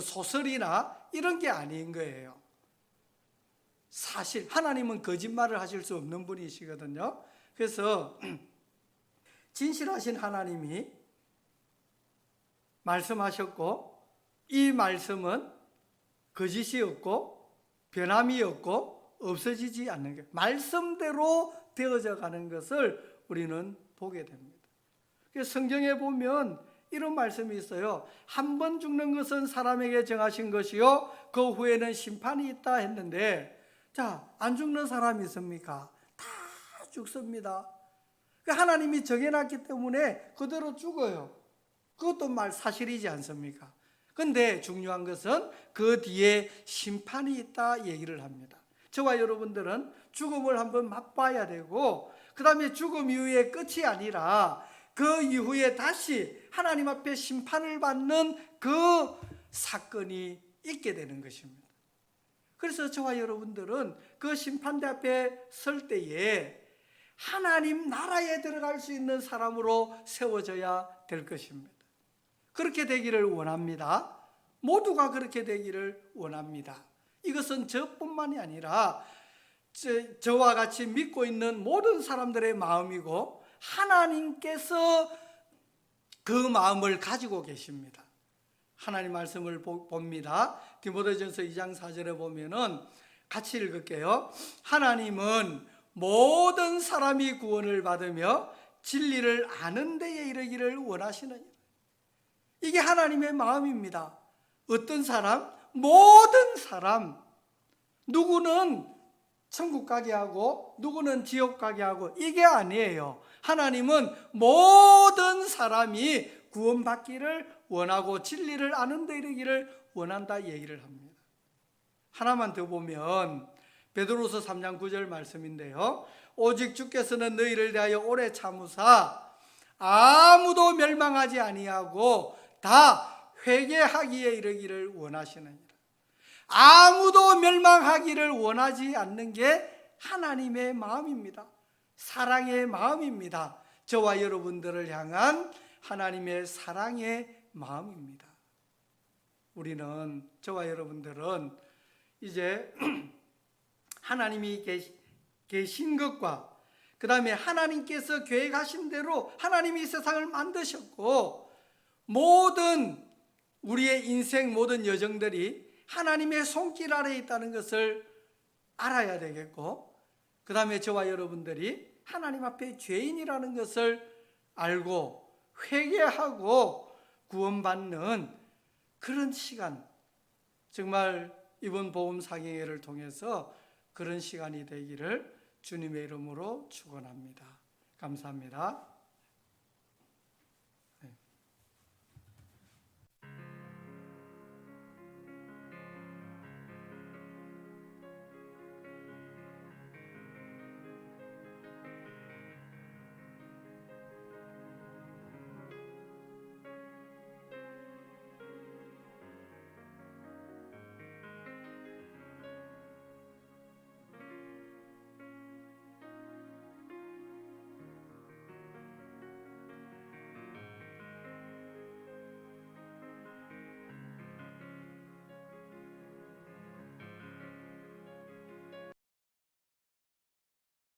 소설이나 이런 게 아닌 거예요. 사실 하나님은 거짓말을 하실 수 없는 분이시거든요. 그래서 진실하신 하나님이 말씀하셨고 이 말씀은 거짓이 없고 변함이 없고 없어지지 않는 게 말씀대로 되어져 가는 것을 우리는 보게 됩니다. 그래서 성경에 보면 이런 말씀이 있어요. 한 번 죽는 것은 사람에게 정하신 것이요 그 후에는 심판이 있다 했는데, 자, 안 죽는 사람이 있습니까? 다 죽습니다. 하나님이 정해놨기 때문에 그대로 죽어요. 그것도 사실이지 않습니까? 그런데 중요한 것은 그 뒤에 심판이 있다 얘기를 합니다. 저와 여러분들은 죽음을 한번 맛봐야 되고, 그 다음에 죽음 이후에 끝이 아니라 그 이후에 다시 하나님 앞에 심판을 받는 그 사건이 있게 되는 것입니다. 그래서 저와 여러분들은 그 심판대 앞에 설 때에 하나님 나라에 들어갈 수 있는 사람으로 세워져야 될 것입니다. 그렇게 되기를 원합니다. 모두가 그렇게 되기를 원합니다. 이것은 저뿐만이 아니라 저와 같이 믿고 있는 모든 사람들의 마음이고 하나님께서 그 마음을 가지고 계십니다. 하나님 말씀을 봅니다. 디모데전서 2장 4절에 보면은 같이 읽을게요. 하나님은 모든 사람이 구원을 받으며 진리를 아는 데에 이르기를 원하시느니라. 이게 하나님의 마음입니다. 어떤 사람? 모든 사람. 누구는 천국 가게 하고 누구는 지옥 가게 하고 이게 아니에요. 하나님은 모든 사람이 구원받기를 원하고 진리를 아는 데 이르기를 원한다 얘기를 합니다. 하나만 더 보면 베드로서 3장 9절 말씀인데요. 오직 주께서는 너희를 대하여 오래 참으사 아무도 멸망하지 아니하고 다 회개하기에 이르기를 원하시느니라. 아무도 멸망하기를 원하지 않는 게 하나님의 마음입니다. 사랑의 마음입니다. 저와 여러분들을 향한 하나님의 사랑의 마음입니다. 우리는, 저와 여러분들은 이제 하나님이 계신 것과 그 다음에 하나님께서 계획하신 대로 하나님이 이 세상을 만드셨고, 모든 우리의 인생 모든 여정들이 하나님의 손길 아래에 있다는 것을 알아야 되겠고, 그 다음에 저와 여러분들이 하나님 앞에 죄인이라는 것을 알고 회개하고 구원받는 그런 시간, 정말 이번 복음 상행회를 통해서 그런 시간이 되기를 주님의 이름으로 축원합니다. 감사합니다.